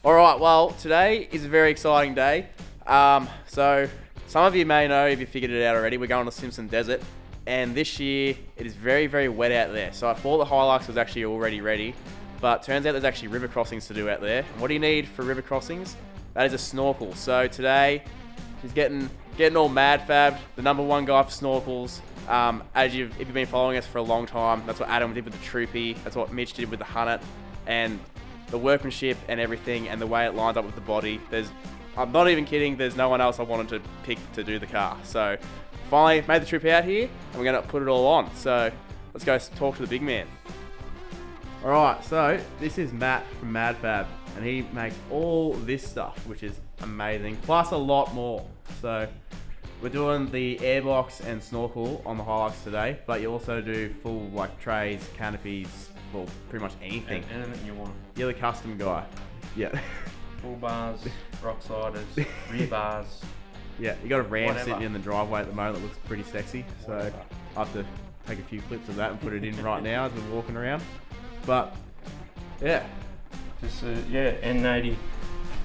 Alright, well, today is a very exciting day. So, some of you may know, if you figured it out already, we're going to Simpson Desert. And this year, it is very, very wet out there. So I thought the Hilux was actually already ready. But turns out there's actually river crossings to do out there. And what do you need for river crossings? That is a snorkel. So today, she's getting all MadFab, the #1 guy for snorkels. If you've been following us for a long time, that's what Adam did with the Troopy. That's what Mitch did with the Hunnet. And the workmanship and everything and the way it lines up with the body, I'm not even kidding, there's no one else I wanted to pick to do the car. So finally made the trip out here and we're gonna put it all on. So let's go talk to the big man. Alright, so this is Matt from MadFab and he makes all this stuff, which is amazing, plus a lot more. So we're doing the airbox and snorkel on the Hilux today, but you also do full like trays, canopies, well, pretty much anything. Anything you want. You're the custom guy. Yeah. Full bars, rock sliders, rear bars. Yeah, you got a Ram Whatever. sitting in the driveway at the moment that looks pretty sexy. So I have to take a few clips of that and put it in right now as we're walking around. But yeah. Just N80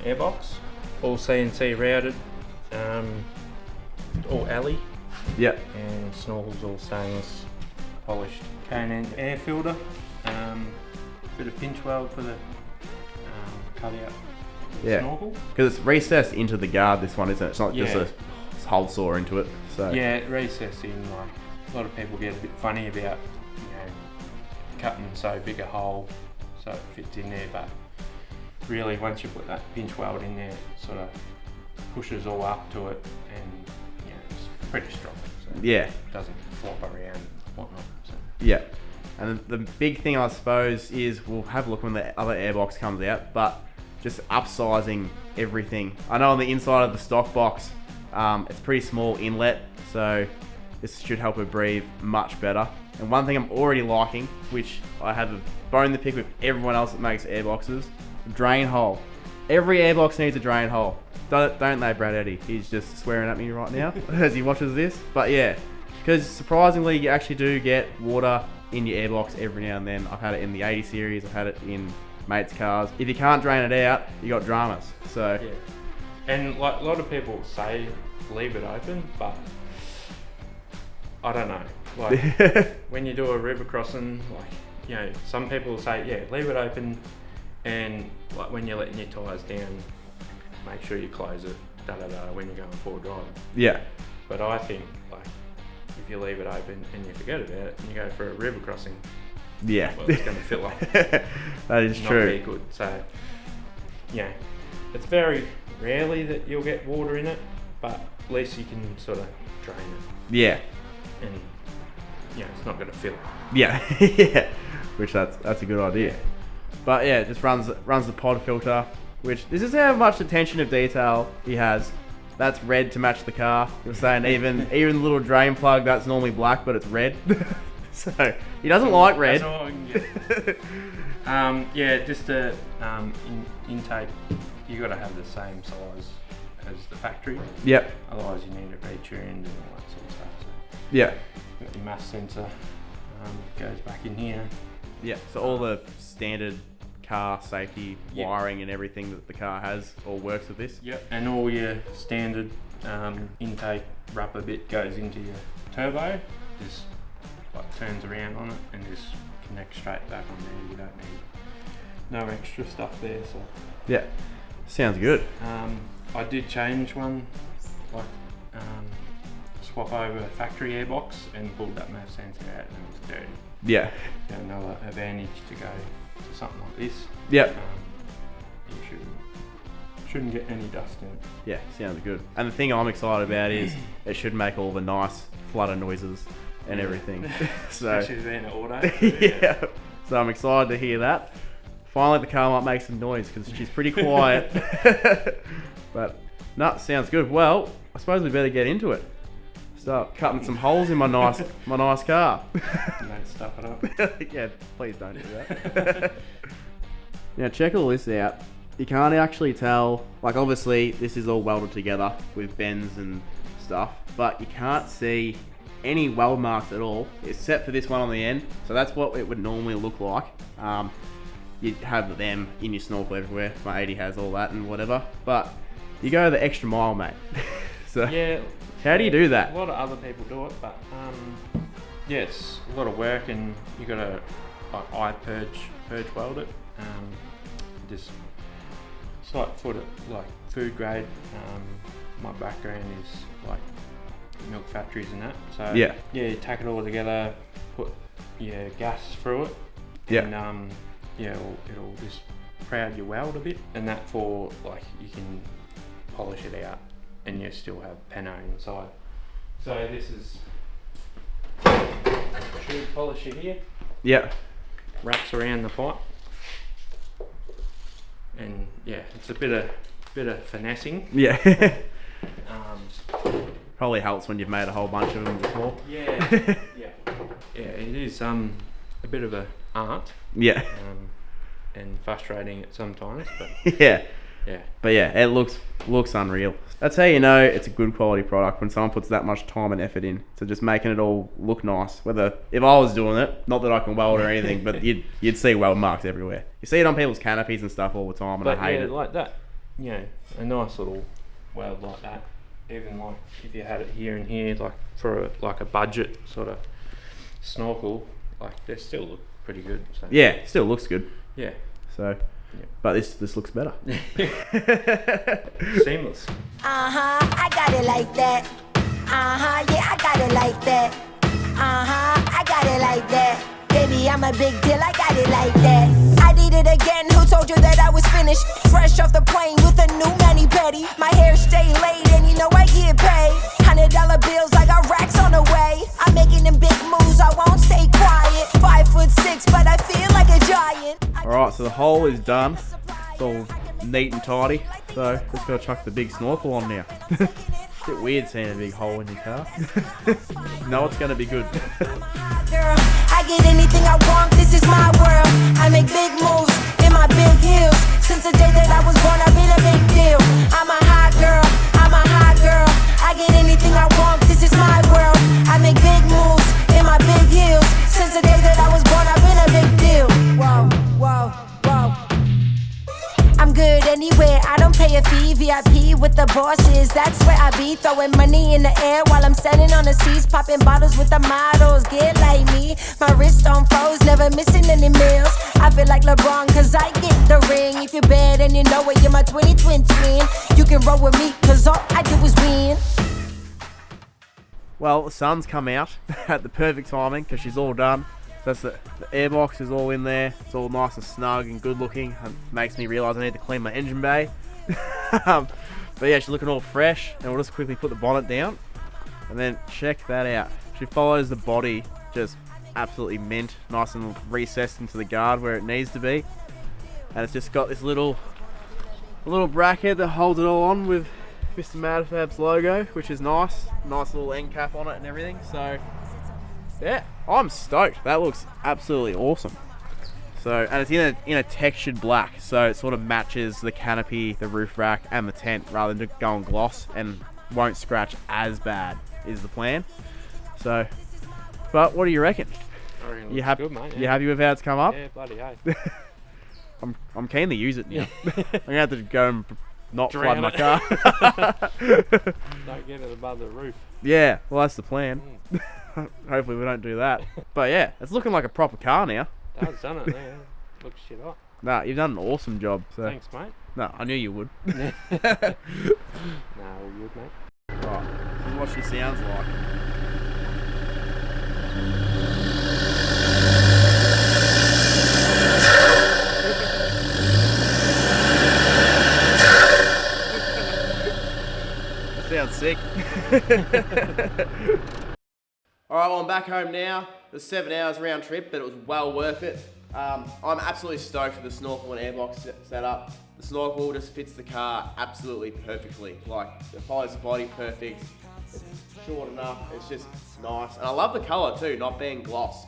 airbox, all CNC routed, all alley. Yeah. And snorkels all stainless, polished. K&N air filter, bit of pinch weld for the cutout. Yeah. Snorkel. Because it's recessed into the guard, this one, isn't it? It's not just a hole saw into it. So Yeah, recessed in. Like a lot of people get a bit funny about cutting so big a hole so it fits in there, but really once you put that pinch weld in there, it sort of pushes all up to it, and it's pretty strong. So yeah. it doesn't flop around and whatnot. So. Yeah. And the big thing, I suppose, is we'll have a look when the other airbox comes out, but just upsizing everything. I know on the inside of the stock box, it's pretty small inlet, so this should help her breathe much better. And one thing I'm already liking, which I have a bone to pick with everyone else that makes airboxes, drain hole. Every airbox needs a drain hole. Don't they, Brad Eddy? He's just swearing at me right now as he watches this. But yeah, because surprisingly, you actually do get water in your airbox every now and then. I've had it in the 80 series, I've had it in mates' cars. If you can't drain it out, you got dramas. So yeah, and like a lot of people say leave it open, but I don't know. Like when you do a river crossing, like some people say leave it open, and like when you're letting your tyres down, make sure you close it. When you're going forward driving. Yeah. But I think like if you leave it open and you forget about it and you go for a river crossing, yeah, well, it's going to fill up. That is not true. very good. So it's very rarely that you'll get water in it, but at least you can sort of drain it. Yeah. And it's not going to fill. Yeah. Yeah. Which that's a good idea. But yeah, it just runs the pod filter, which this is how much attention of detail he has. That's red to match the car. You're saying even the little drain plug that's normally black, but it's red. So he doesn't like red. That's all I can get. Just the intake. You got to have the same size as the factory. Yep. Otherwise, you need it retuned and all that sort of stuff. So Yeah. got your mass sensor goes back in here. Yeah. So all the standard car safety wiring and everything that the car has all works with this. Yep. And all your standard intake rubber bit goes into your turbo. Just like turns around on it and just connects straight back on there. You don't need no extra stuff there. So Yeah. Sounds good. I did change one, like swap over factory airbox and pulled that mass sensor out and it was dirty. Yeah. Got another advantage to go to something like this. Yep. You shouldn't get any dust in it. Yeah, sounds good. And the thing I'm excited about is it should make all the nice flutter noises and everything. So especially being an auto. yeah. So I'm excited to hear that. Finally, the car might make some noise because she's pretty quiet. But no, sounds good. Well, I suppose we better get into it. Start cutting some holes in my nice car. Don't stuff it up. Yeah, please don't do that. Now check all this out. You can't actually tell, like obviously this is all welded together with bends and stuff, but you can't see any weld marks at all, except for this one on the end. So that's what it would normally look like. you have them in your snorkel everywhere. My 80 has all that and whatever. But you go the extra mile, mate. So Yeah. how do you do that? A lot of other people do it, but yeah, it's a lot of work, and you got to like eye purge weld it. Just slight foot it like food grade. My background is like milk factories and that. So Yeah. you tack it all together, put your gas through it, Yeah. and it'll just crowd your weld a bit, and that for like you can polish it out, and you still have pano inside. So this is shoe polisher here, Yeah. wraps around the pipe, and yeah, it's a bit of finessing. Yeah. Um, Probably helps when you've made a whole bunch of them before. yeah, it is a bit of a art, Yeah. and frustrating at sometimes, but Yeah. yeah. But yeah, it looks unreal. That's how you know it's a good quality product, when someone puts that much time and effort in to just making it all look nice. Whether if I was doing it, not that I can weld or anything, but you'd see weld marks everywhere. You see it on people's canopies and stuff all the time, and But I hate yeah, it. like that, you know, a nice little weld like that. Even like if you had it here and here, like for a budget sort of snorkel, like they still look pretty good. So Yeah, it still looks good. yeah, So, but this looks better. seamless. I got it like that. Yeah, I got it like that. I got it like that. Baby, I'm a big deal, I got it like that. I did it again, who told you that I was finished? Fresh off the plane with a new mani-pedi. My hair stay laid and you know I get paid. $100 bills, I got racks on the way. I'm making them big moves, I won't stay quiet. 5'6", but I feel like a giant. Alright, so the hole is done. It's all neat and tidy. So, just gotta chuck the big snorkel on now. It's a bit weird seeing a big hole in your car. No, it's gonna be good. Girl, I get anything I want, this is my world. I make big moves in my big heels. Since the day that I was born, I've been a big deal. I'm a hot girl, I'm a hot girl. I get anything I want, this is my world. I make big moves in my big heels. Since the day that I was born, I've been a big deal. Whoa, whoa, whoa. I'm good anywhere, I don't pay a fee. VIP with the bosses, that's where I be. Throwing money in the air while I'm standing on the seats. Popping bottles with the models, get like me. My wrist on froze, never missing any meals. I feel like LeBron cause I get the ring. If you're bad and you know it, you're my 20-twin twin. You can roll with me cause all I do is win. Well, the sun's come out at the perfect timing because she's all done. So that's the airbox is all in there. It's all nice and snug and good looking. It makes me realise I need to clean my engine bay. But yeah, she's looking all fresh. And we'll just quickly put the bonnet down. And then check that out. She follows the body just absolutely mint. Nice and recessed into the guard where it needs to be. And it's just got this little bracket that holds it all on with Mr. MadFab's logo, which is nice. Nice little end cap on it and everything. So yeah, I'm stoked. That looks absolutely awesome. So, and it's in a textured black, so it sort of matches the canopy, the roof rack, and the tent rather than going gloss, and won't scratch as bad is the plan. So, but what do you reckon? I reckon it You looks happy? good, mate. You happy with how it's come up? Yeah, bloody hey. I'm keen to use it now. I'm gonna have to go and not Drown flood my it. car. Don't get it above the roof. Yeah, well that's the plan. Hopefully we don't do that. But yeah, it's looking like a proper car now. That's done it now. Looks shit hot. Nah, you've done an awesome job. So. Thanks, mate. No, I knew you would. Nah, all good, mate. Right, this is what she sounds like. That sounds sick. Alright, well I'm back home now. It was 7 hours round trip, but it was well worth it. I'm absolutely stoked with the snorkel and airbox setup. The snorkel just fits the car absolutely perfectly. Like, it follows the body perfect. It's short enough. It's just nice. And I love the color too, not being gloss.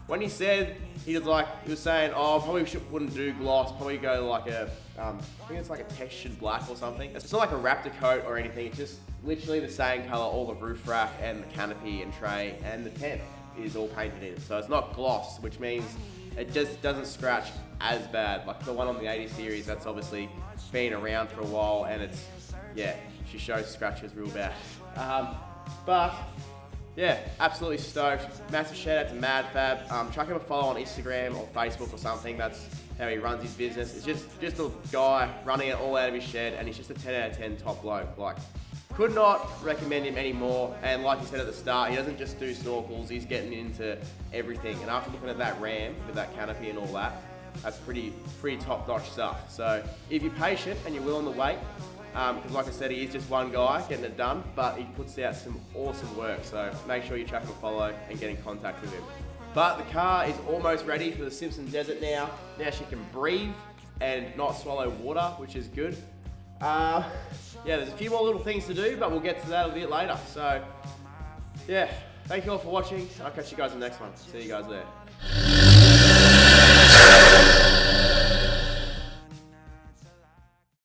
When he said, he was saying, oh, probably wouldn't do gloss, probably go like I think it's like a textured black or something. It's not like a Raptor coat or anything. It's just literally the same color, all the roof rack and the canopy and tray and the tent is all painted in. So it's not gloss, which means it just doesn't scratch as bad. Like the one on the 80 series, that's obviously been around for a while, and it's, yeah, she shows scratches real bad. But yeah, absolutely stoked. Massive shout out to MadFab. Chuck him a follow on Instagram or Facebook or something. That's how he runs his business. It's just a guy running it all out of his shed, and he's just a 10 out of 10 top bloke. Like, could not recommend him anymore. And like he said at the start, he doesn't just do snorkels, he's getting into everything. And after looking at that ram with that canopy and all that, that's pretty top-notch stuff. So if you're patient and you're willing to wait, because like I said, he is just one guy getting it done, but he puts out some awesome work. So make sure you track him a follow and get in contact with him. But the car is almost ready for the Simpson Desert now. Now she can breathe and not swallow water, which is good. Yeah, there's a few more little things to do, but we'll get to that a bit later. So yeah, thank you all for watching. I'll catch you guys in the next one. See you guys there.